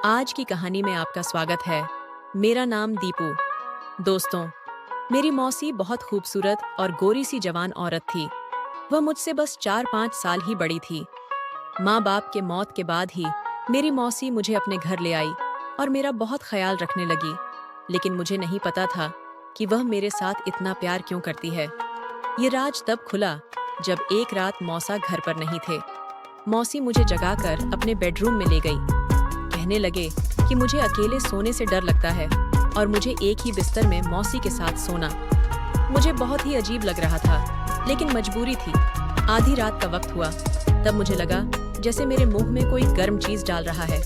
आज की कहानी में आपका स्वागत है। मेरा नाम दीपू। दोस्तों, मेरी मौसी बहुत खूबसूरत और गोरी सी जवान औरत थी। वह मुझसे बस 4-5 साल ही बड़ी थी। माँ बाप के मौत के बाद ही मेरी मौसी मुझे अपने घर ले आई और मेरा बहुत ख्याल रखने लगी। लेकिन मुझे नहीं पता था कि वह मेरे साथ इतना प्यार क्यों करती है। ये राज तब खुला जब एक रात मौसा घर पर नहीं थे। मौसी मुझे जगाकर अपने बेडरूम में ले गई। कहने लगे कि मुझे अकेले सोने से डर लगता है और मुझे एक ही बिस्तर में मौसी के साथ सोना। मुझे बहुत ही अजीब लग रहा था, लेकिन मजबूरी थी। आधी रात का वक्त हुआ, तब मुझे लगा जैसे मेरे मुंह में कोई गर्म चीज डाल रहा है।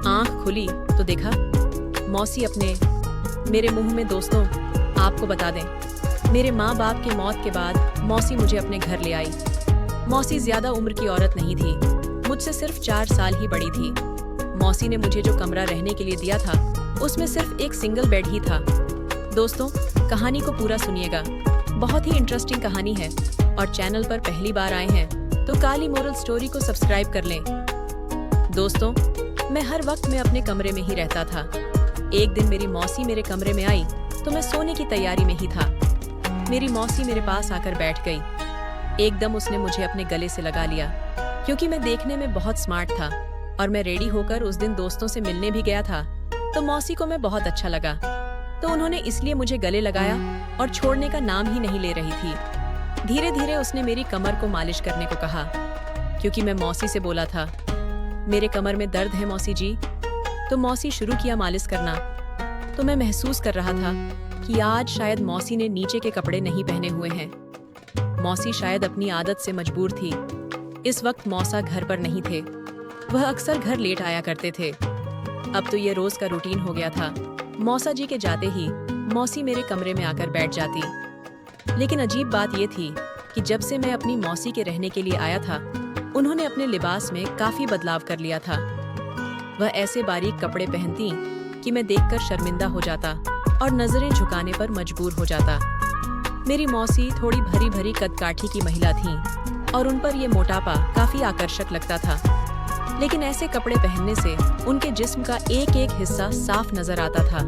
आंख खुली तो देखा मौसी मेरे मुंह में। दोस्तों, आपको बता दें, मेरे माँ बाप की मौत के बाद मौसी मुझे अपने घर ले आई। मौसी ज्यादा उम्र की औरत नहीं थी, मुझसे सिर्फ 4 साल ही बड़ी थी। मौसी ने मुझे जो कमरा रहने के लिए दिया था, उसमें सिर्फ एक सिंगल बेड ही था। दोस्तों, कहानी को पूरा सुनिएगा, बहुत ही इंटरेस्टिंग कहानी है। और चैनल पर पहली बार आए हैं तो काली मोरल स्टोरी को सब्सक्राइब कर लें। दोस्तों, मैं हर वक्त में अपने कमरे में ही रहता था। एक दिन मेरी मौसी मेरे कमरे में आई तो मैं सोने की तैयारी में ही था। मेरी मौसी मेरे पास आकर बैठ गई। एकदम उसने मुझे अपने गले से लगा लिया, क्योंकि मैं देखने में बहुत स्मार्ट था और मैं रेडी होकर उस दिन दोस्तों से मिलने भी गया था। तो मौसी को मैं बहुत अच्छा लगा, तो उन्होंने इसलिए मुझे गले लगाया और छोड़ने का नाम ही नहीं ले रही थी। धीरे धीरे उसने मेरी कमर को मालिश करने को कहा, क्योंकि मैं मौसी से बोला था, मेरे कमर में दर्द है मौसी जी। तो मौसी शुरू किया मालिश करना। तो मैं महसूस कर रहा था कि आज शायद मौसी ने नीचे के कपड़े नहीं पहने हुए हैं। मौसी शायद अपनी आदत से मजबूर थी। इस वक्त मौसा घर पर नहीं थे। वह अक्सर घर लेट आया करते थे। अब तो ये रोज का रूटीन हो गया था। मौसा जी के जाते ही मौसी मेरे कमरे में आकर बैठ जाती। लेकिन अजीब बात ये थी कि जब से मैं अपनी मौसी के रहने के लिए आया था, उन्होंने अपने लिबास में काफी बदलाव कर लिया था। वह ऐसे बारीक कपड़े पहनती कि मैं देखकर शर्मिंदा हो जाता और नजरें झुकाने पर मजबूर हो जाता। मेरी मौसी थोड़ी भरी भरी कदकाठी की महिला थीं और उन पर यह मोटापा काफी आकर्षक लगता था। लेकिन ऐसे कपड़े पहनने से उनके जिस्म का एक एक हिस्सा साफ नजर आता था।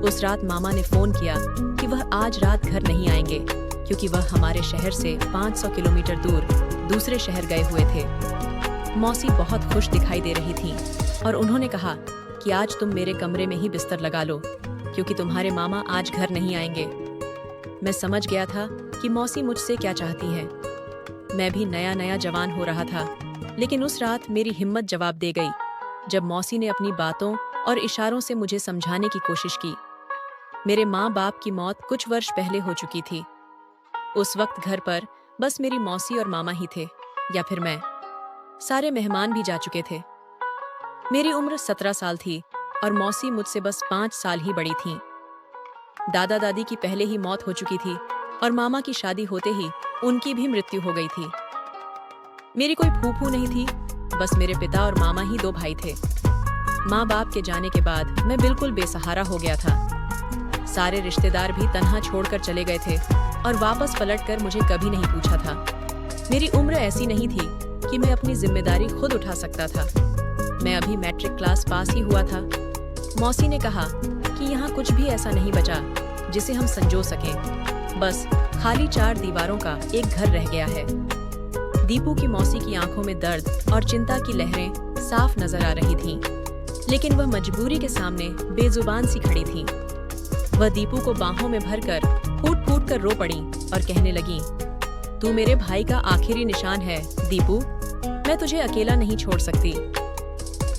उस रात मामा ने फोन किया कि वह आज रात घर नहीं आएंगे, क्योंकि वह हमारे शहर से 500 किलोमीटर दूर दूसरे शहर गए हुए थे। मौसी बहुत खुश दिखाई दे रही थी और उन्होंने कहा कि आज तुम मेरे कमरे में ही बिस्तर लगा लो, क्योंकि तुम्हारे मामा आज घर नहीं आएंगे। मैं समझ गया था कि मौसी मुझसे क्या चाहती है। मैं भी नया नया जवान हो रहा था, लेकिन उस रात मेरी हिम्मत जवाब दे गई जब मौसी ने अपनी बातों और इशारों से मुझे समझाने की कोशिश की। मेरे माँ बाप की मौत कुछ वर्ष पहले हो चुकी थी। उस वक्त घर पर बस मेरी मौसी और मामा ही थे, या फिर मैं। सारे मेहमान भी जा चुके थे। मेरी उम्र 17 साल थी और मौसी मुझसे बस 5 साल ही बड़ी थीं। दादा दादी की पहले ही मौत हो चुकी थी और मामा की शादी होते ही उनकी भी मृत्यु हो गई थी। मेरी कोई फूफू नहीं थी, बस मेरे पिता और मामा ही 2 भाई थे। माँ बाप के जाने के बाद मैं बिल्कुल बेसहारा हो गया था। सारे रिश्तेदार भी तन्हा छोड़कर चले गए थे और वापस पलटकर मुझे कभी नहीं पूछा था। मेरी उम्र ऐसी नहीं थी कि मैं अपनी जिम्मेदारी खुद उठा सकता था। मैं अभी मैट्रिक क्लास पास ही हुआ था। मौसी ने कहा कि यहाँ कुछ भी ऐसा नहीं बचा जिसे हम संजो सकें। बस खाली 4 दीवारों का एक घर रह गया है। दीपू की मौसी की आंखों में दर्द और चिंता की लहरें साफ नजर आ रही थीं, लेकिन वह मजबूरी के सामने बेजुबान सी खड़ी थीं। वह दीपू को बाहों में भरकर फूट फूट कर रो पड़ी और कहने लगी, तू मेरे भाई का आखिरी निशान है दीपू, मैं तुझे अकेला नहीं छोड़ सकती।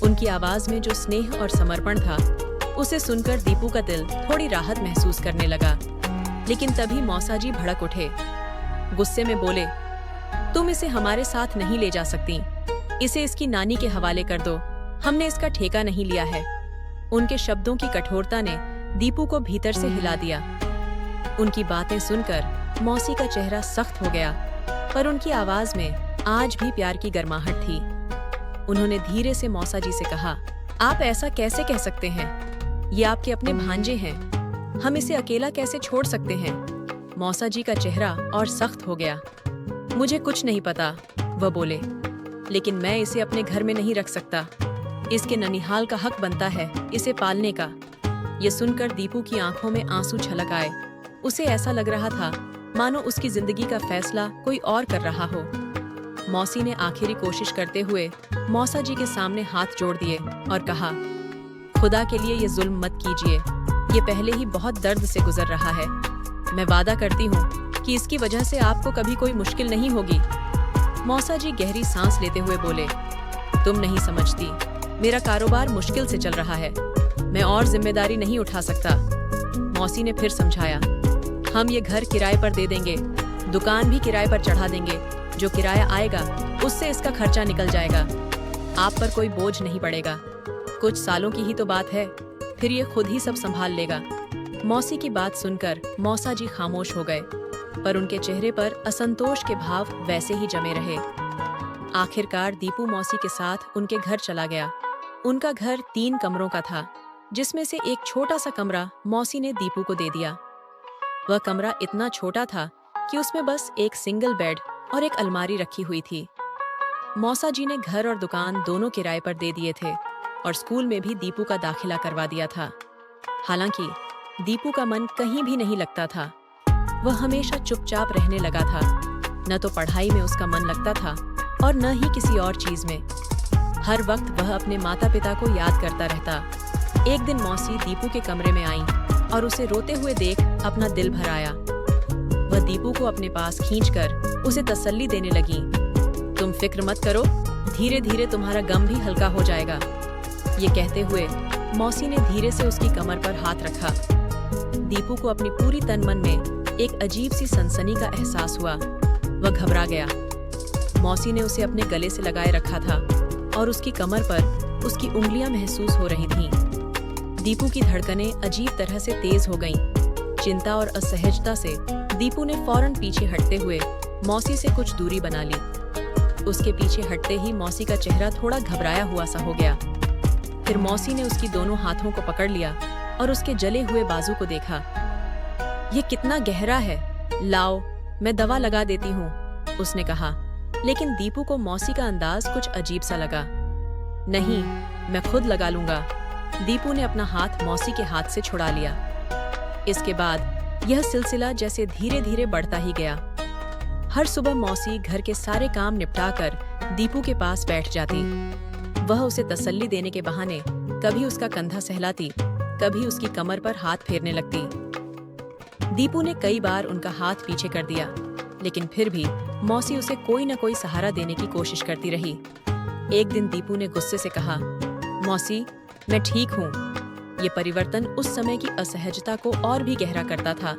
उनकी आवाज में जो स्नेह और समर्पण था, उसे सुनकर दीपू का दिल थोड़ी राहत महसूस करने लगा। लेकिन तभी मौसा जी भड़क उठे। गुस्से में बोले, तुम इसे हमारे साथ नहीं ले जा सकती। इसे इसकी नानी के हवाले कर दो, हमने इसका ठेका नहीं लिया है। उनके शब्दों की कठोरता ने दीपू को भीतर से हिला दिया। उनकी बातें सुनकर मौसी का चेहरा सख्त हो गया, पर उनकी आवाज में आज भी प्यार की गर्माहट थी। उन्होंने धीरे से मौसा जी से कहा, आप ऐसा कैसे कह सकते हैं? ये आपके अपने भांजे हैं, हम इसे अकेला कैसे छोड़ सकते हैं? मौसा जी का चेहरा और सख्त हो गया। मुझे कुछ नहीं पता, वह बोले, लेकिन मैं इसे अपने घर में नहीं रख सकता। इसके ननिहाल का हक बनता है इसे पालने का। ये सुनकर दीपू की आंखों में आंसू छलक आए। उसे ऐसा लग रहा था मानो उसकी जिंदगी का फैसला कोई और कर रहा हो। मौसी ने आखिरी कोशिश करते हुए मौसा जी के सामने हाथ जोड़ दिए और कहा, खुदा के लिए ये जुल्म मत कीजिए। ये पहले ही बहुत दर्द से गुजर रहा है। मैं वादा करती हूँ कि इसकी वजह से आपको कभी कोई मुश्किल नहीं होगी। मौसा जी गहरी सांस लेते हुए बोले, तुम नहीं समझती, मेरा कारोबार मुश्किल से चल रहा है। मैं और जिम्मेदारी नहीं उठा सकता। मौसी ने फिर समझाया, हम ये घर किराए पर दे देंगे, दुकान भी किराए पर चढ़ा देंगे। जो किराया आएगा उससे इसका खर्चा निकल जाएगा। आप पर कोई बोझ नहीं पड़ेगा। कुछ सालों की ही तो बात है, फिर ये खुद ही सब संभाल लेगा। मौसी की बात सुनकर मौसा जी खामोश हो गए, पर उनके चेहरे पर असंतोष के भाव वैसे ही जमे रहे। आखिरकार दीपू मौसी के साथ उनके घर चला गया। उनका घर 3 कमरों का था, जिसमें से एक छोटा सा कमरा मौसी ने दीपू को दे दिया। वह कमरा इतना छोटा था कि उसमें बस एक सिंगल बेड और एक अलमारी रखी हुई थी। मौसा जी ने घर और दुकान दोनों किराए पर दे दिए थे और स्कूल में भी दीपू का दाखिला करवा दिया था। हालांकि दीपू का मन कहीं भी नहीं लगता था। वह हमेशा चुपचाप रहने लगा था। न तो पढ़ाई में उसका मन लगता था और न ही किसी और चीज में। हर वक्त वह अपने माता पिता को याद करता रहता। एक दिन मौसी दीपू के कमरे में आईं और उसे रोते हुए देख अपना दिल भर आया। वह दीपू को अपने पास खींचकर उसे तसल्ली देने लगी। तुम फिक्र मत करो, धीरे धीरे तुम्हारा गम भी हल्का हो जाएगा। ये कहते हुए मौसी ने धीरे से उसकी कमर पर हाथ रखा। दीपू को अपनी पूरी तन मन में एक अजीब सी सनसनी का एहसास हुआ। वह घबरा गया। मौसी ने उसे अपने गले से लगाए रखा था और उसकी कमर पर उसकी उंगलियां महसूस हो रही थीं। दीपू की धड़कनें अजीब तरह से तेज हो गईं। चिंता और असहजता से दीपू ने फौरन पीछे हटते हुए मौसी से कुछ दूरी बना ली। उसके पीछे हटते ही मौसी का चेहरा थोड़ा घबराया हुआ सा हो गया। फिर मौसी ने उसकी दोनों हाथों को पकड़ लिया और उसके जले हुए बाजू को देखा। ये कितना गहरा है, लाओ मैं दवा लगा देती हूँ, उसने कहा। लेकिन दीपू को मौसी का अंदाज कुछ अजीब सा लगा। नहीं, मैं खुद लगा लूंगा। दीपू ने अपना हाथ मौसी के हाथ से छुड़ा लिया। इसके बाद यह सिलसिला जैसे धीरे धीरे बढ़ता ही गया। हर सुबह मौसी घर के सारे काम निपटाकर दीपू के पास बैठ जाती। वह उसे तसल्ली देने के बहाने कभी उसका कंधा सहलाती, कभी उसकी कमर पर हाथ फेरने लगती। दीपू ने कई बार उनका हाथ पीछे कर दिया, लेकिन फिर भी मौसी उसे कोई न कोई सहारा देने की कोशिश करती रही। एक दिन दीपू ने गुस्से से कहा, मौसी मैं ठीक हूँ। ये परिवर्तन उस समय की असहजता को और भी गहरा करता था,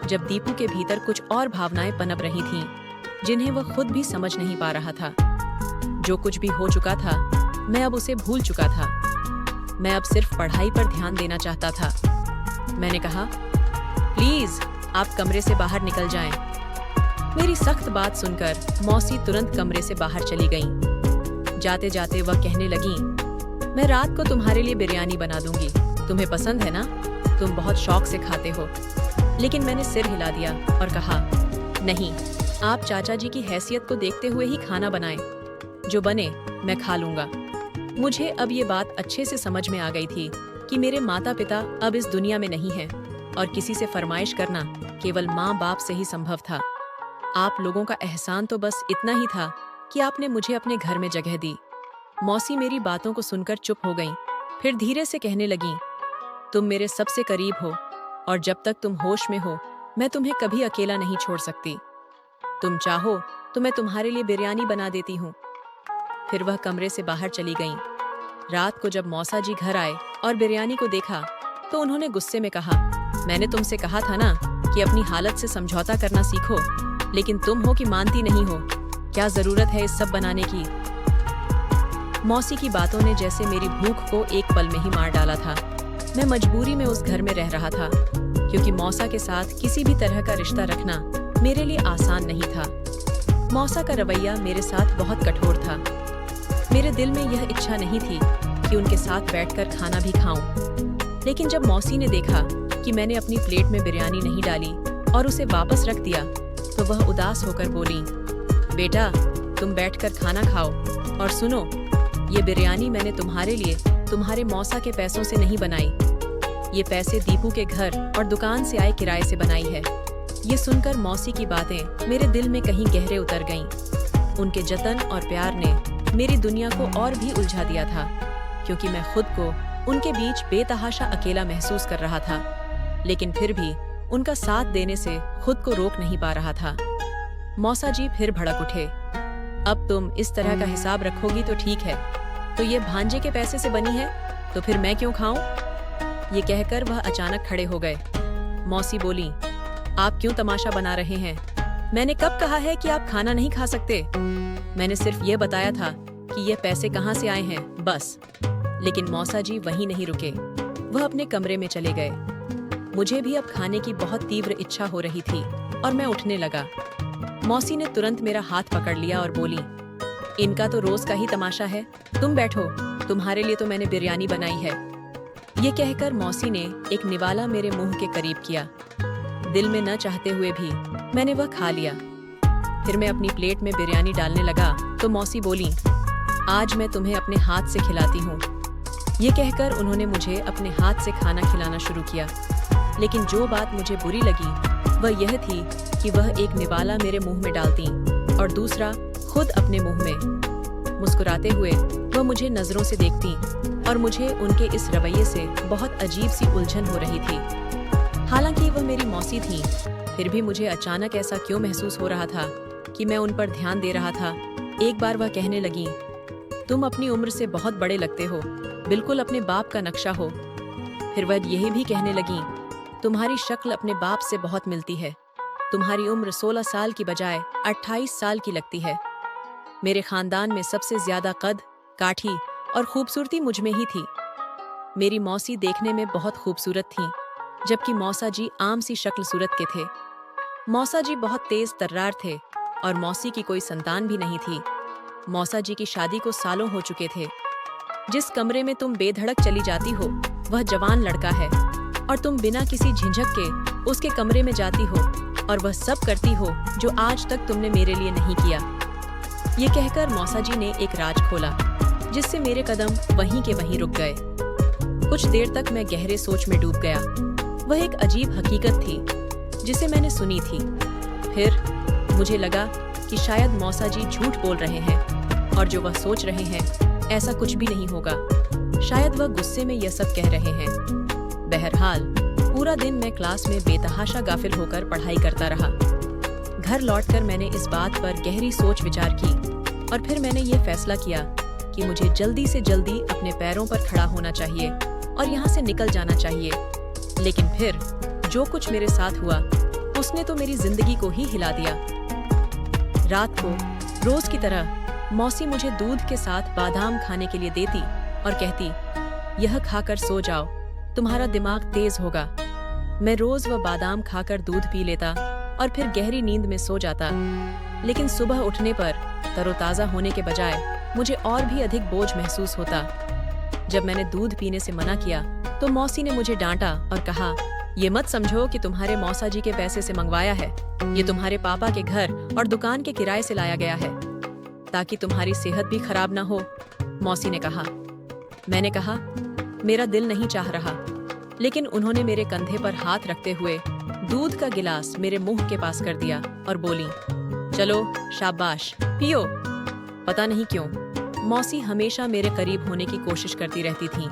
जब दीपू के भीतर कुछ और भावनाएं पनप रही थीं, जिन्हें वह खुद भी समझ नहीं पा रहा था। जो कुछ भी हो चुका था, मैं अब उसे भूल चुका था। मैं अब सिर्फ पढ़ाई पर ध्यान देना चाहता था। मैंने कहा, प्लीज आप कमरे से बाहर निकल जाएं। मेरी सख्त बात सुनकर मौसी तुरंत कमरे से बाहर चली गईं। जाते जाते वह कहने लगी, मैं रात को तुम्हारे लिए बिरयानी बना दूंगी, तुम्हें पसंद है ना? तुम बहुत शौक से खाते हो। लेकिन मैंने सिर हिला दिया और कहा, नहीं, आप चाचा जी की हैसियत को देखते हुए ही खाना बनाएं। जो बने मैं खा लूंगा। मुझे अब ये बात अच्छे से समझ में आ गई थी कि मेरे माता पिता अब इस दुनिया में नहीं हैं और किसी से फरमाइश करना केवल माँ बाप से ही संभव था। आप लोगों का एहसान तो बस इतना ही था कि आपने मुझे अपने घर में जगह दी। मौसी मेरी बातों को सुनकर चुप हो गईं, फिर धीरे से कहने लगीं, तुम मेरे सबसे करीब हो और जब तक तुम होश में हो मैं तुम्हें कभी अकेला नहीं छोड़ सकती। तुम चाहो तो मैं तुम्हारे लिए बिरयानी बना देती हूँ। फिर वह कमरे से बाहर चली गईं। रात को जब मौसा जी घर आए और बिरयानी को देखा तो उन्होंने गुस्से में कहा, मैंने तुमसे कहा था ना कि अपनी हालत से समझौता करना सीखो, लेकिन तुम हो कि मानती नहीं हो। क्या जरूरत है इस सब बनाने की? मौसी की बातों ने जैसे मेरी भूख को एक पल में ही मार डाला था। मैं मजबूरी में उस घर में रह रहा था, क्योंकि मौसा के साथ किसी भी तरह का रिश्ता रखना मेरे लिए आसान नहीं था। मौसा का रवैया मेरे साथ बहुत कठोर था। मेरे दिल में यह इच्छा नहीं थी कि उनके साथ बैठकर खाना भी खाऊं। लेकिन जब मौसी ने देखा कि मैंने अपनी प्लेट में बिरयानी नहीं डाली और उसे वापस रख दिया, तो वह उदास होकर बोली, बेटा तुम बैठकर खाना खाओ और सुनो, ये बिरयानी मैंने तुम्हारे लिए तुम्हारे मौसा के पैसों से नहीं बनाई। ये पैसे दीपू के घर और दुकान से आए किराए से बनाई है। ये सुनकर मौसी की बातें मेरे दिल में कहीं गहरे उतर गईं। उनके जतन और प्यार ने मेरी दुनिया को और भी उलझा दिया था, क्योंकि मैं खुद को उनके बीच बेतहाशा अकेला महसूस कर रहा था, लेकिन फिर भी उनका साथ देने से खुद को रोक नहीं पा रहा था। मौसा जी फिर भड़क उठे। अब तुम इस तरह का हिसाब रखोगी तो ठीक है, तो ये भांजे के पैसे से बनी है तो फिर मैं क्यों खाऊं? ये कहकर वह अचानक खड़े हो गए। मौसी बोली, आप क्यों तमाशा बना रहे हैं? मैंने कब कहा है कि आप खाना नहीं खा सकते? मैंने सिर्फ ये बताया था कि ये पैसे कहाँ से आए हैं, बस। लेकिन मौसा जी वहीं नहीं रुके, वह अपने कमरे में चले गए। मुझे भी अब खाने की बहुत तीव्र इच्छा हो रही थी और मैं उठने लगा। मौसी ने तुरंत मेरा हाथ पकड़ लिया और बोली, इनका तो रोज का ही तमाशा है, तुम बैठो, तुम्हारे लिए तो मैंने बिरयानी बनाई है। ये कहकर मौसी ने एक निवाला मेरे मुंह के करीब किया। दिल में न चाहते हुए भी मैंने वह खा लिया। फिर मैं अपनी प्लेट में बिरयानी डालने लगा तो मौसी बोली, आज मैं तुम्हें अपने हाथ से खिलाती हूँ। ये कहकर उन्होंने मुझे अपने हाथ से खाना खिलाना शुरू किया। लेकिन जो बात मुझे बुरी लगी वह यह थी कि वह एक निवाला मेरे मुंह में डालती और दूसरा खुद अपने मुंह में। मुस्कुराते हुए वह मुझे नजरों से देखती और मुझे उनके इस रवैये से बहुत अजीब सी उलझन हो रही थी। हालांकि वह मेरी मौसी थी, फिर भी मुझे अचानक ऐसा क्यों महसूस हो रहा था कि मैं उन पर ध्यान दे रहा था। एक बार वह कहने लगी, तुम अपनी उम्र से बहुत बड़े लगते हो, बिल्कुल अपने बाप का नक्शा हो। फिर वह यही भी कहने लगी, तुम्हारी शक्ल अपने बाप से बहुत मिलती है। तुम्हारी उम्र 16 साल की बजाय 28 साल की लगती है। मेरे खानदान में सबसे ज्यादा कद, काठी और खूबसूरती मुझ में ही थी। मेरी मौसी देखने में बहुत खूबसूरत थीं, जबकि मौसा जी आम सी शक्ल सूरत के थे। मौसा जी बहुत तेज तर्रार थे और मौसी की कोई संतान भी नहीं थी। मौसा जी की शादी को सालों हो चुके थे। जिस कमरे में तुम बेधड़क चली जाती हो वह जवान लड़का है और तुम बिना किसी झिझक के उसके कमरे में जाती हो और वह सब करती हो जो आज तक तुमने मेरे लिए नहीं किया। ये कहकर मौसा जी ने एक राज खोला, जिससे मेरे कदम वहीं के वहीं रुक गए। कुछ देर तक मैं गहरे सोच में डूब गया। वह एक अजीब हकीकत थी जिसे मैंने सुनी थी। फिर मुझे लगा कि शायद मौसा जी झूठ बोल रहे हैं और जो वह सोच रहे हैं ऐसा कुछ भी नहीं होगा। शायद वह गुस्से में यह सब कह रहे हैं। बहरहाल पूरा दिन मैं क्लास में बेतहाशा गाफिल होकर पढ़ाई करता रहा। घर लौटकर मैंने इस बात पर गहरी सोच विचार की और फिर मैंने ये फैसला किया कि मुझे जल्दी से जल्दी अपने पैरों पर खड़ा होना चाहिए और यहाँ से निकल जाना चाहिए। लेकिन फिर जो कुछ मेरे साथ हुआ उसने तो मेरी जिंदगी को ही हिला दिया। रात को रोज की तरह मौसी मुझे दूध के साथ बादाम खाने के लिए देती और कहती, यह खाकर सो जाओ, तुम्हारा दिमाग तेज होगा। मैं रोज वह बादाम खाकर दूध पी लेता और फिर गहरी नींद में सो जाता। लेकिन सुबह उठने पर तरोताजा होने के बजाय मुझे और भी अधिक बोझ महसूस होता। जब मैंने दूध पीने से मना किया तो मौसी ने मुझे डांटा और कहा, ये मत समझो कि तुम्हारे मौसा जी के पैसे से मंगवाया है। ये तुम्हारे पापा के घर और दुकान के किराए से लाया गया है, ताकि तुम्हारी सेहत भी खराब ना हो, मौसी ने कहा। मैंने कहा, मेरा दिल नहीं चाह रहा। लेकिन उन्होंने मेरे कंधे पर हाथ रखते हुए दूध का गिलास मेरे मुंह के पास कर दिया और बोली, चलो शाबाश, पियो। पता नहीं क्यों मौसी हमेशा मेरे करीब होने की कोशिश करती रहती थीं।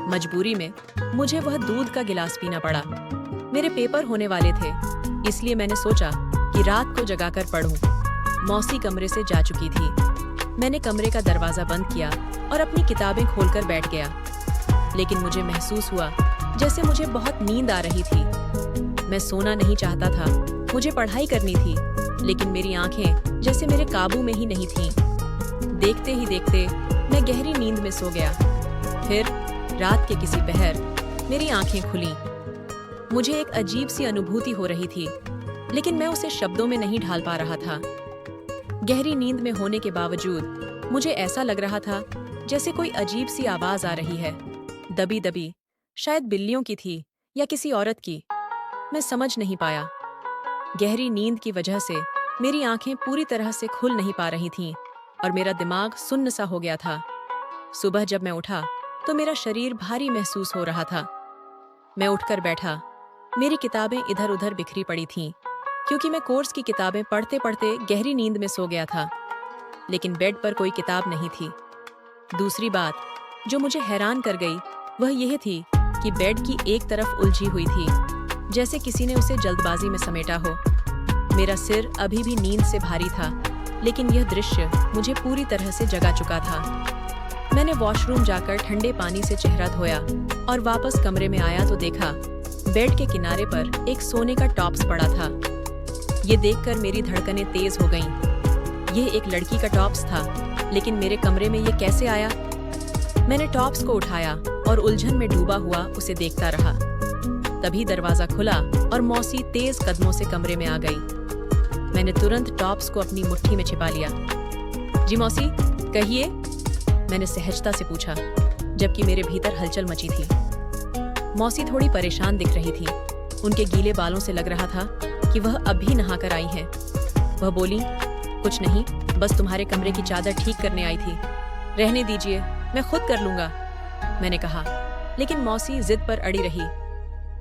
मजबूरी में मुझे वह दूध का गिलास पीना पड़ा। मेरे पेपर होने वाले थे, इसलिए मैंने सोचा कि रात को जगाकर पढूं। मौसी कमरे से जा चुकी थी। मैंने कमरे का दरवाजा बंद किया और अपनी किताबें खोलकर बैठ गया। लेकिन मुझे महसूस हुआ जैसे मुझे बहुत नींद आ रही थी। मैं सोना नहीं चाहता था, मुझे पढ़ाई करनी थी, लेकिन मेरी आंखें जैसे मेरे काबू में ही नहीं थीं। देखते ही देखते मैं गहरी नींद में सो गया। फिर रात के किसी पहर मेरी आंखें खुलीं। मुझे एक अजीब सी अनुभूति हो रही थी, लेकिन मैं उसे शब्दों में नहीं ढाल पा रहा था। गहरी नींद में होने के बावजूद मुझे ऐसा लग रहा था जैसे कोई अजीब सी आवाज आ रही है, दबी दबी, शायद बिल्लियों की थी या किसी औरत की। मैं समझ नहीं पाया। गहरी नींद की वजह से मेरी आंखें पूरी तरह से खुल नहीं पा रही थीं और मेरा दिमाग सुन्न सा हो गया था। सुबह जब मैं उठा तो मेरा शरीर भारी महसूस हो रहा था। मैं उठकर बैठा। मेरी किताबें इधर उधर बिखरी पड़ी थीं, क्योंकि मैं कोर्स की किताबें पढ़ते पढ़ते गहरी नींद में सो गया था। लेकिन बेड पर कोई किताब नहीं थी। दूसरी बात जो मुझे हैरान कर गई वह यह थी कि बेड की एक तरफ उलझी हुई थी, जैसे किसी ने उसे जल्दबाजी में समेटा हो। मेरा सिर अभी भी नींद से भारी था, लेकिन यह दृश्य मुझे पूरी तरह से जगा चुका था। मैंने वॉशरूम जाकर ठंडे पानी से चेहरा धोया और वापस कमरे में आया तो देखा बेड के किनारे पर एक सोने का टॉप्स पड़ा था। ये देखकर मेरी धड़कनें तेज हो गईं। यह एक लड़की का टॉप्स था, लेकिन मेरे कमरे में ये कैसे आया? मैंने टॉप्स को उठाया और उलझन में डूबा हुआ उसे देखता रहा। तभी दरवाजा खुला और मौसी तेज कदमों से कमरे में आ गई। मैंने तुरंत टॉप्स को अपनी मुट्ठी में छिपा लिया। जी मौसी, कहिए, मैंने सहजता से पूछा, जबकि मेरे भीतर हलचल मची थी। मौसी थोड़ी परेशान दिख रही थी। उनके गीले बालों से लग रहा था कि वह अभी नहाकर आई हैं। वह बोली, कुछ नहीं, बस तुम्हारे कमरे की चादर ठीक करने आई थी। रहने दीजिए, मैं खुद कर लूंगा, मैंने कहा। लेकिन मौसी जिद पर अड़ी रही।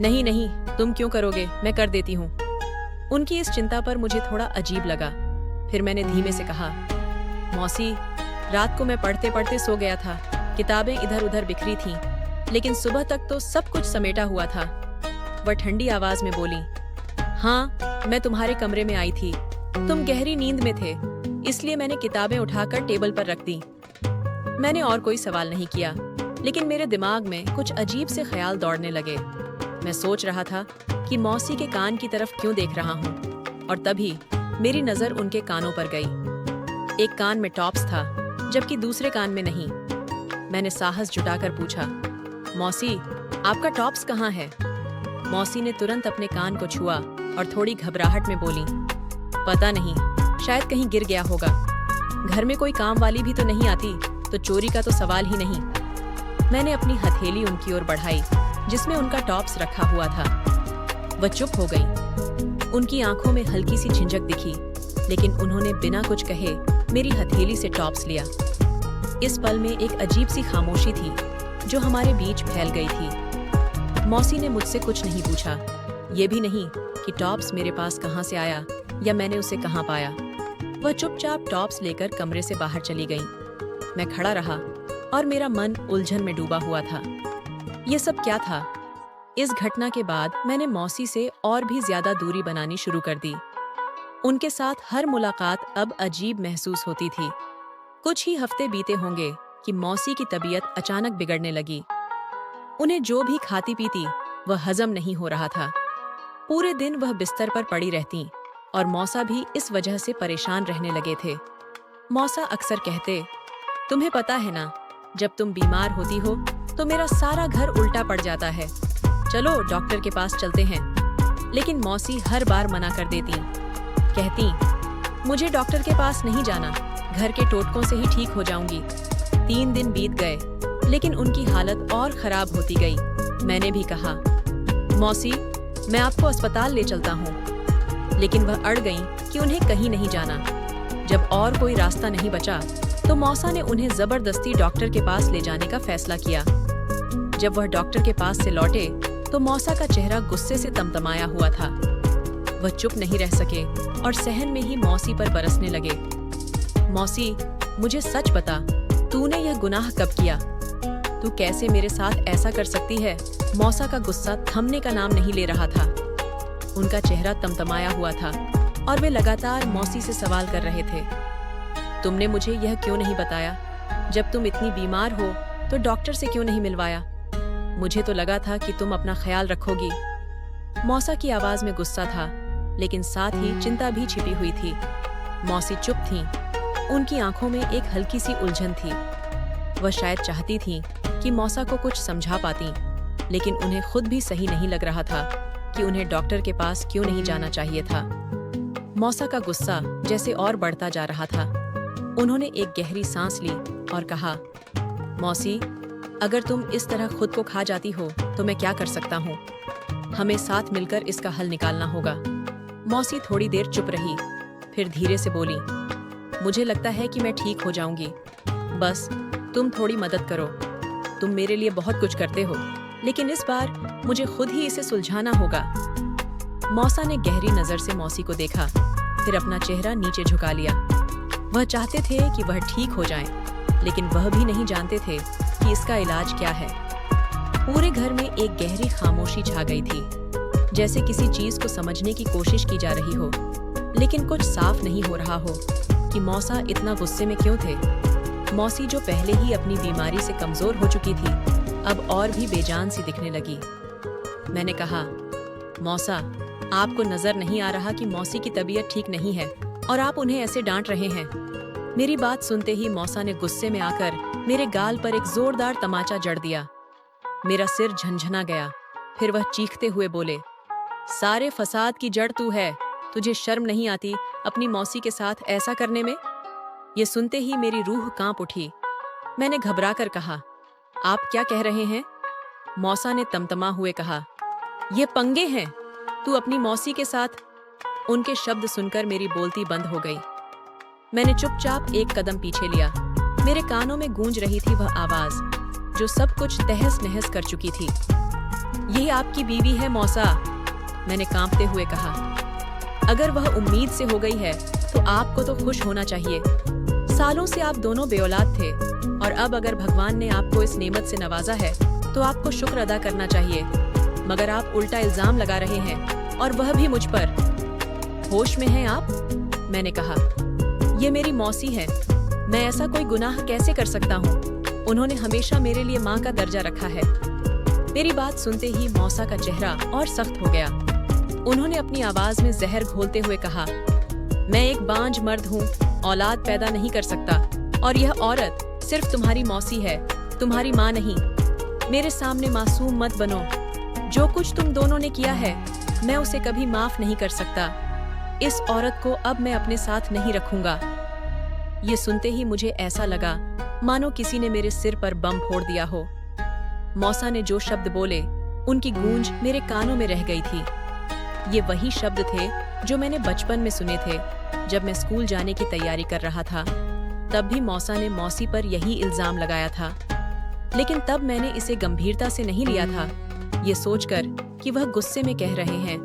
नहीं नहीं, तुम क्यों करोगे, मैं कर देती हूँ। उनकी इस चिंता पर मुझे थोड़ा अजीब लगा। फिर मैंने धीमे से कहा, मौसी, रात को मैं पढ़ते पढ़ते सो गया था। किताबें इधर उधर बिखरी थीं, लेकिन सुबह तक तो सब कुछ समेटा हुआ था। वह ठंडी आवाज में बोली, हाँ, मैं तुम्हारे कमरे में आई थी। तुम गहरी नींद में थे, इसलिए मैंने किताबें उठाकर टेबल पर रख दी। मैंने और कोई सवाल नहीं किया, लेकिन मेरे दिमाग में कुछ अजीब से ख्याल दौड़ने लगे। मैं सोच रहा था कि मौसी के कान की तरफ क्यों देख रहा हूँ, और तभी मेरी नजर उनके कानों पर गई। एक कान में टॉप्स था, जबकि दूसरे कान में नहीं। मैंने साहस जुटाकर पूछा, मौसी, आपका टॉप्स कहाँ है? मौसी ने तुरंत अपने कान को छुआ और थोड़ी घबराहट में बोली, पता नहीं, शायद कहीं गिर गया होगा। घर में कोई काम वाली भी तो नहीं आती, तो चोरी का तो सवाल ही नहीं। मैंने अपनी हथेली उनकी ओर बढ़ाई, जिसमें उनका टॉप्स रखा हुआ था। वह चुप हो गई। उनकी आंखों में हल्की सी झिझक दिखी, लेकिन उन्होंने बिना कुछ कहे मेरी हथेली से टॉप्स लिया। इस पल में एक अजीब सी खामोशी थी जो हमारे बीच फैल गई थी। मौसी ने मुझसे कुछ नहीं पूछा, ये भी नहीं कि टॉप्स मेरे पास कहाँ से आया या मैंने उसे कहाँ पाया। वह चुपचाप टॉप्स लेकर कमरे से बाहर चली गई। मैं खड़ा रहा और मेरा मन उलझन में डूबा हुआ था। ये सब क्या था? इस घटना के बाद मैंने मौसी से और भी ज्यादा दूरी बनानी शुरू कर दी। उनके साथ हर मुलाकात अब अजीब महसूस होती थी। कुछ ही हफ्ते बीते होंगे कि मौसी की तबीयत अचानक बिगड़ने लगी। उन्हें जो भी खाती पीती वह हजम नहीं हो रहा था। पूरे दिन वह बिस्तर पर पड़ी रहती और मौसा भी इस वजह से परेशान रहने लगे थे। मौसा अक्सर कहते, तुम्हें पता है ना, जब तुम बीमार होती हो तो मेरा सारा घर उल्टा पड़ जाता है। चलो डॉक्टर के पास चलते हैं। लेकिन मौसी हर बार मना कर देती, कहती, मुझे डॉक्टर के पास नहीं जाना, घर के टोटकों से ही ठीक हो जाऊंगी। 3 दिन बीत गए, लेकिन उनकी हालत और खराब होती गई। मैंने भी कहा, मौसी, मैं आपको अस्पताल ले चलता हूँ। लेकिन वह अड़ गईं कि उन्हें कहीं नहीं जाना। जब और कोई रास्ता नहीं बचा तो मौसा ने उन्हें जबरदस्ती डॉक्टर के पास ले जाने का फैसला किया। जब वह डॉक्टर के पास से लौटे तो मौसा का चेहरा गुस्से से तमतमाया हुआ था। वह चुप नहीं रह सके और सहन में ही मौसी पर बरसने लगे। मौसी, मुझे सच बता, तूने यह गुनाह कब किया? तू कैसे मेरे साथ ऐसा कर सकती है? मौसा का गुस्सा थमने का नाम नहीं ले रहा था। उनका चेहरा तमतमाया हुआ था और वे लगातार मौसी से सवाल कर रहे थे। तुमने मुझे यह क्यों नहीं बताया? जब तुम इतनी बीमार हो तो डॉक्टर से क्यों नहीं मिलवाया? मुझे तो लगा था कि तुम अपना ख्याल रखोगी। मौसा की आवाज में गुस्सा था, लेकिन साथ ही चिंता भी छिपी हुई थी। मौसी चुप थीं। उनकी आंखों में एक हल्की सी उलझन थी। वह शायद चाहती थीं कि मौसा को कुछ समझा पाती, लेकिन उन्हें खुद भी सही नहीं लग रहा था कि उन्हें डॉक्टर के पास क्यों नहीं जाना चाहिए था। मौसा का गुस्सा जैसे और बढ़ता जा रहा था। उन्होंने एक गहरी सांस ली और कहा, मौसी, अगर तुम इस तरह खुद को खा जाती हो तो मैं क्या कर सकता हूँ? हमें साथ मिलकर इसका हल निकालना होगा। मौसी थोड़ी देर चुप रही, फिर धीरे से बोली, मुझे लगता है कि मैं ठीक हो जाऊंगी। बस तुम थोड़ी मदद करो। तुम मेरे लिए बहुत कुछ करते हो, लेकिन इस बार मुझे खुद ही इसे सुलझाना होगा। मौसा ने गहरी नजर से मौसी को देखा, फिर अपना चेहरा नीचे झुका लिया। वह चाहते थे कि वह ठीक हो जाएं, लेकिन वह भी नहीं जानते थे कि इसका इलाज क्या है। पूरे घर में एक गहरी खामोशी छा गई थी, जैसे किसी चीज को समझने की कोशिश की जा रही हो, लेकिन कुछ साफ नहीं हो रहा हो कि मौसा इतना गुस्से में क्यों थे। मौसी जो पहले ही अपनी बीमारी से कमजोर हो चुकी थी, अब और भी बेजान सी दिखने लगी। मैंने कहा, मौसा, आपको नजर नहीं आ रहा कि मौसी की तबीयत ठीक नहीं है और आप उन्हें ऐसे डांट रहे हैं। मेरी बात सुनते ही मौसा ने गुस्से में आकर मेरे गाल पर एक जोरदार तमाचा जड़ दिया। मेरा सिर झंझना गया। फिर वह चीखते हुए बोले, सारे फसाद की जड़ तू है। तुझे शर्म नहीं आती अपनी मौसी के साथ ऐसा करने में? ये सुनते ही मेरी रूह कांप उठी। मैंने घबरा कर कहा, आप क्या कह रहे हैं? मौसा ने तमतमा हुए कहा, ये पंगे हैं, तू अपनी मौसी के साथ। उनके शब्द सुनकर मेरी बोलती बंद हो गई। मैंने चुपचाप एक कदम पीछे लिया। मेरे कानों में गूंज रही थी वह आवाज जो सब कुछ तहस नहस कर चुकी थी। यही आपकी बीवी है मौसा, मैंने कांपते हुए कहा। अगर वह उम्मीद से हो गई है तो आपको तो खुश होना चाहिए। सालों से आप दोनों बेऔलाद थे और अब अगर भगवान ने आपको इस नेमत से नवाजा है तो आपको शुक्र अदा करना चाहिए, मगर आप उल्टा इल्जाम लगा रहे हैं और वह भी मुझ पर। होश में हैं आप? मैंने कहा, ये मेरी मौसी है, मैं ऐसा कोई गुनाह कैसे कर सकता हूँ? उन्होंने हमेशा मेरे लिए माँ का दर्जा रखा है। मेरी बात सुनते ही मौसा का चेहरा और सख्त हो गया। उन्होंने अपनी आवाज में जहर घोलते हुए कहा, मैं एक बांझ मर्द हूँ, औलाद पैदा नहीं कर सकता, और यह औरत सिर्फ तुम्हारी मौसी है, तुम्हारी माँ नहीं। मेरे सामने मासूम मत बनो। जो कुछ तुम दोनों ने किया है, मैं उसे कभी माफ नहीं कर सकता। इस औरत को अब मैं अपने साथ नहीं रखूंगा। ये सुनते ही मुझे ऐसा लगा मानो किसी ने मेरे सिर पर बम फोड़ दिया हो। मौसा ने जो शब्द बोले, उनकी गूंज मेरे कानों में रह गई थी। ये वही शब्द थे जो मैंने बचपन में सुने थे जब मैं स्कूल जाने की तैयारी कर रहा था। तब भी मौसा ने मौसी पर यही इल्जाम लगाया था, लेकिन तब मैंने इसे गंभीरता से नहीं लिया था, ये सोचकर कि वह गुस्से में कह रहे हैं।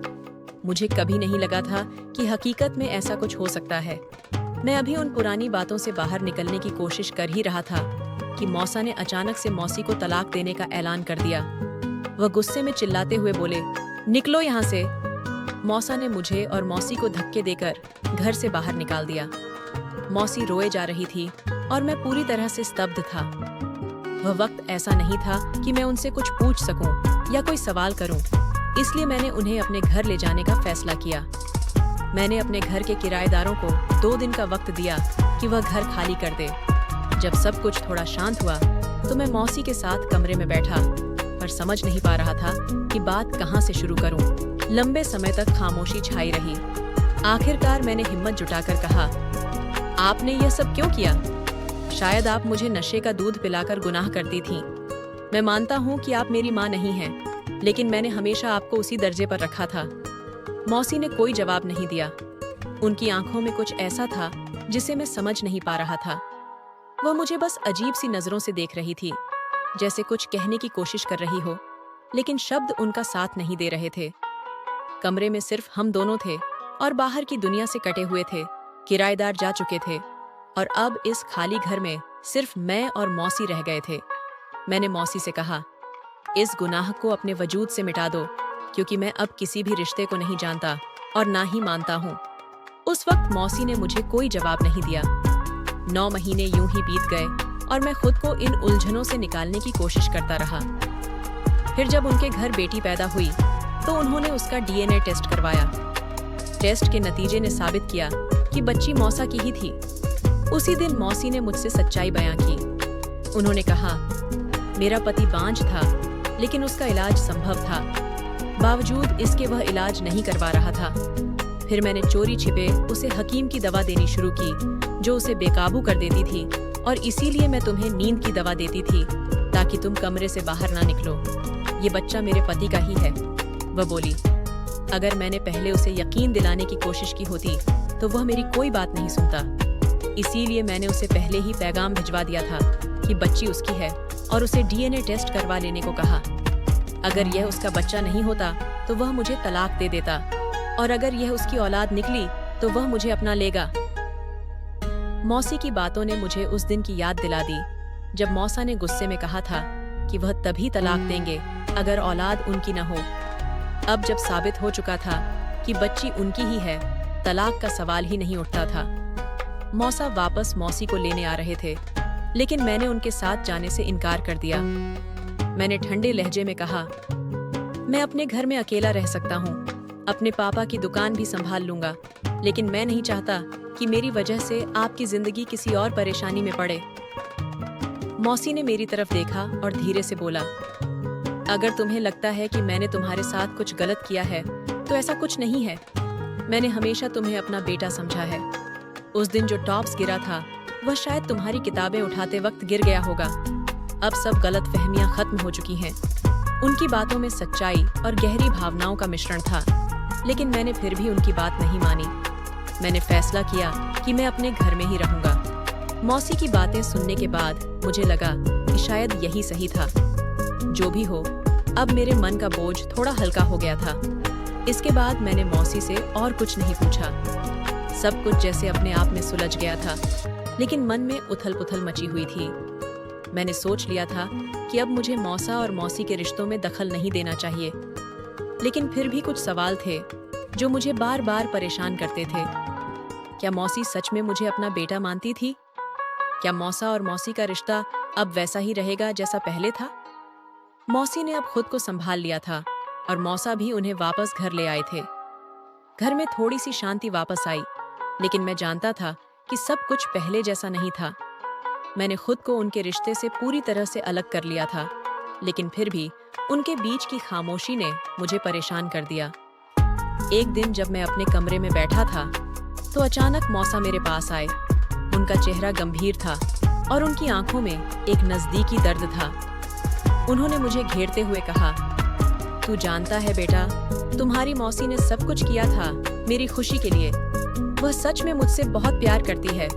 मुझे कभी नहीं लगा था कि हकीकत में ऐसा कुछ हो सकता है। मैं अभी उन पुरानी बातों से बाहर निकलने की कोशिश कर ही रहा था कि मौसा ने अचानक से मौसी को तलाक देने का ऐलान कर दिया। वह गुस्से में चिल्लाते हुए बोले, निकलो यहाँ से। मौसा ने मुझे और मौसी को धक्के देकर घर से बाहर निकाल दिया। मौसी रोए जा रही थी और मैं पूरी तरह से स्तब्ध था। वह वक्त ऐसा नहीं था कि मैं उनसे कुछ पूछ सकूं या कोई सवाल करूं, इसलिए मैंने उन्हें अपने घर ले जाने का फैसला किया। मैंने अपने घर के किराएदारों को 2 दिन का वक्त दिया कि वह घर खाली कर दे। जब सब कुछ थोड़ा शांत हुआ तो मैं मौसी के साथ कमरे में बैठा, पर समझ नहीं पा रहा था कि बात कहाँ से शुरू करूं। लंबे समय तक खामोशी छाई रही। आखिरकार मैंने हिम्मत जुटाकर कहा, आपने यह सब क्यों किया? शायद आप मुझे नशे का दूध पिलाकर गुनाह करती थीं। मैं मानता हूँ कि आप मेरी माँ नहीं हैं, लेकिन मैंने हमेशा आपको उसी दर्जे पर रखा था। मौसी ने कोई जवाब नहीं दिया। उनकी आंखों में कुछ ऐसा था जिसे मैं समझ नहीं पा रहा था। वह मुझे बस अजीब सी नजरों से देख रही थी, जैसे कुछ कहने की कोशिश कर रही हो, लेकिन शब्द उनका साथ नहीं दे रहे थे। कमरे में सिर्फ हम दोनों थे और बाहर की दुनिया से कटे हुए थे। किराएदार जा चुके थे और अब इस खाली घर में सिर्फ मैं और मौसी रह गए थे। मैंने मौसी से कहा, इस गुनाह को अपने वजूद से मिटा दो, क्योंकि मैं अब किसी भी रिश्ते को नहीं जानता और ना ही मानता हूँ। उस वक्त मौसी ने मुझे कोई जवाब नहीं दिया। 9 महीने यूं ही बीत गए और मैं खुद को इन उलझनों से निकालने की कोशिश करता रहा। फिर जब उनके घर बेटी पैदा हुई तो उन्होंने उसका DNA टेस्ट करवाया। टेस्ट के नतीजे ने साबित किया कि बच्ची मौसा की ही थी। उसी दिन मौसी ने मुझसे सच्चाई बयां की। उन्होंने कहा, मेरा पति बांझ था, लेकिन उसका इलाज संभव था। बावजूद इसके वह इलाज नहीं करवा रहा था। फिर मैंने चोरी छिपे उसे हकीम की दवा देनी शुरू की, जो उसे बेकाबू कर देती थी, और इसीलिए मैं तुम्हें नींद की दवा देती थी ताकि तुम कमरे से बाहर ना निकलो। ये बच्चा मेरे पति का ही है। वह बोली। अगर मैंने पहले उसे यकीन दिलाने की कोशिश की होती तो वह मेरी कोई बात नहीं सुनता। इसीलिए मैंने उसे पहले ही पैगाम भिजवा दिया था कि बच्ची उसकी है और उसे डीएनए टेस्ट करवा लेने को कहा। अगर यह उसका बच्चा नहीं होता तो वह मुझे तलाक दे देता, और अगर यह उसकी औलाद निकली तो वह मुझे अपना लेगा। मौसी की बातों ने मुझे उस दिन की याद दिला दी जब मौसा ने गुस्से में कहा था कि वह तभी तलाक देंगे अगर औलाद उनकी न हो। अब जब साबित हो चुका था कि बच्ची उनकी ही है, तलाक का सवाल ही नहीं उठता था। मौसा वापस मौसी को लेने आ रहे थे, लेकिन मैंने उनके साथ जाने से इनकार कर दिया। मैंने ठंडे लहजे में कहा, मैं अपने घर में अकेला रह सकता हूँ, अपने पापा की दुकान भी संभाल लूंगा, लेकिन मैं नहीं चाहता कि मेरी वजह से आपकी जिंदगी किसी और परेशानी में पड़े। मौसी ने मेरी तरफ देखा और धीरे से बोला, अगर तुम्हें लगता है कि मैंने तुम्हारे साथ कुछ गलत किया है तो ऐसा कुछ नहीं है। मैंने हमेशा तुम्हें अपना बेटा समझा है। उस दिन जो टॉप्स गिरा था वह शायद तुम्हारी किताबें उठाते वक्त गिर गया होगा। अब सब गलत फहमियां खत्म हो चुकी हैं। उनकी बातों में सच्चाई और गहरी भावनाओं का मिश्रण था, लेकिन मैंने फिर भी उनकी बात नहीं मानी। मैंने फैसला किया कि मैं अपने घर में ही रहूंगा। मौसी की बातें सुनने के बाद मुझे लगा कि शायद यही सही था। जो भी हो, अब मेरे मन का बोझ थोड़ा हल्का हो गया था। इसके बाद मैंने मौसी से और कुछ नहीं पूछा। सब कुछ जैसे अपने आप में सुलझ गया था, लेकिन मन में उथल-पुथल मची हुई थी। मैंने सोच लिया था कि अब मुझे मौसा और मौसी के रिश्तों में दखल नहीं देना चाहिए, लेकिन फिर भी कुछ सवाल थे जो मुझे बार-बार परेशान करते थे। क्या मौसी सच में मुझे अपना बेटा मानती थी? क्या मौसा और मौसी का रिश्ता अब वैसा ही रहेगा जैसा पहले था? मौसी ने अब खुद को संभाल लिया था और मौसा भी उन्हें वापस घर ले आए थे। घर में थोड़ी सी शांति वापस आई, लेकिन मैं जानता था कि सब कुछ पहले जैसा नहीं था। मैंने खुद को उनके रिश्ते से पूरी तरह से अलग कर लिया था, लेकिन फिर भी उनके बीच की खामोशी ने मुझे परेशान कर दिया। एक दिन जब मैं अपने कमरे में बैठा था तो अचानक मौसा मेरे पास आए। उनका चेहरा गंभीर था और उनकी आंखों में एक नजदीकी दर्द था। उन्होंने मुझे घेरते हुए कहा, तू जानता है बेटा, तुम्हारी मौसी ने सब कुछ किया था मेरी खुशी के लिए। वह सच में मुझसे बहुत प्यार करती है,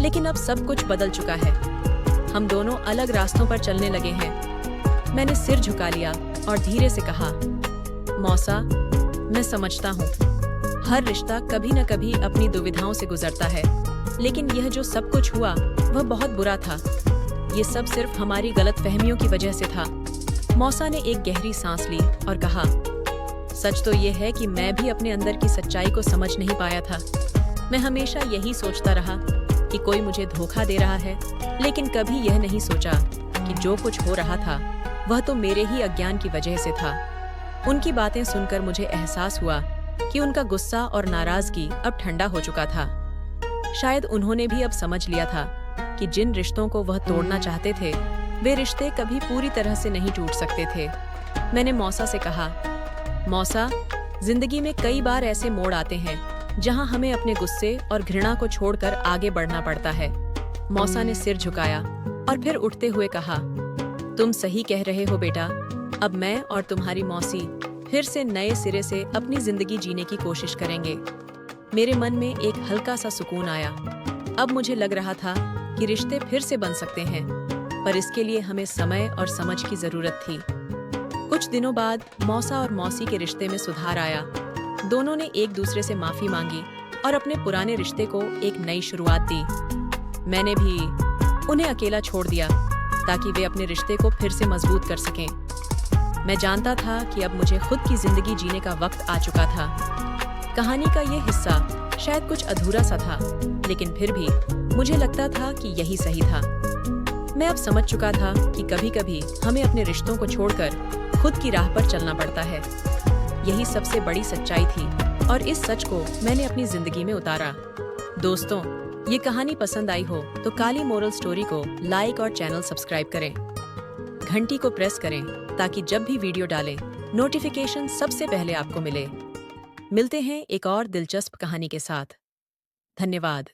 लेकिन अब सब कुछ बदल चुका है। हम दोनों अलग रास्तों पर चलने लगे हैं। मैंने सिर झुका लिया और धीरे से कहा, मौसा, मैं समझता हूँ, हर रिश्ता कभी न कभी अपनी दुविधाओं से गुजरता है, लेकिन यह जो सब कुछ हुआ वह बहुत बुरा था। ये सब सिर्फ हमारी गलतफहमियों की वजह से था। मौसा ने एक गहरी सांस ली और कहा, सच तो ये है कि मैं भी अपने अंदर की सच्चाई को समझ नहीं पाया था। मैं हमेशा यही सोचता रहा कि कोई मुझे धोखा दे रहा है, लेकिन कभी यह नहीं सोचा कि जो कुछ हो रहा था वह तो मेरे ही अज्ञान की वजह से था। उनकी बातें सुनकर मुझे एहसास हुआ कि उनका गुस्सा और नाराजगी अब ठंडा हो चुका था। शायद उन्होंने भी अब समझ लिया था कि जिन रिश्तों को वह तोड़ना चाहते थे वे रिश्ते कभी पूरी तरह से नहीं टूट सकते थे। मैंने मौसा से कहा, मौसा, जिंदगी में कई बार ऐसे मोड़ आते हैं जहां हमें अपने गुस्से और घृणा को छोड़कर आगे बढ़ना पड़ता है। मौसा ने सिर झुकाया और फिर उठते हुए कहा, तुम सही कह रहे हो बेटा। अब मैं और तुम्हारी मौसी फिर से नए सिरे से अपनी जिंदगी जीने की कोशिश करेंगे। मेरे मन में एक हल्का सा सुकून आया। अब मुझे लग रहा था कि रिश्ते फिर से बन सकते हैं, पर इसके लिए हमें समय और समझ की जरूरत थी। कुछ दिनों बाद मौसा और मौसी के रिश्ते में सुधार आया। दोनों ने एक दूसरे से माफी मांगी और अपने पुराने रिश्ते को एक नई शुरुआत दी। मैंने भी उन्हें अकेला छोड़ दिया ताकि वे अपने रिश्ते को फिर से मजबूत कर सकें। मैं जानता था कि अब मुझे खुद की जिंदगी जीने का वक्त आ चुका था। कहानी का ये हिस्सा शायद कुछ अधूरा सा था, लेकिन फिर भी मुझे लगता था कि यही सही था। मैं अब समझ चुका था कि कभी-कभी हमें अपने रिश्तों को छोड़कर खुद की राह पर चलना पड़ता है। यही सबसे बड़ी सच्चाई थी और इस सच को मैंने अपनी जिंदगी में उतारा। दोस्तों, ये कहानी पसंद आई हो तो काली मोरल स्टोरी को लाइक और चैनल सब्सक्राइब करें। घंटी को प्रेस करें ताकि जब भी वीडियो डालें नोटिफिकेशन सबसे पहले आपको मिले। मिलते हैं एक और दिलचस्प कहानी के साथ। धन्यवाद।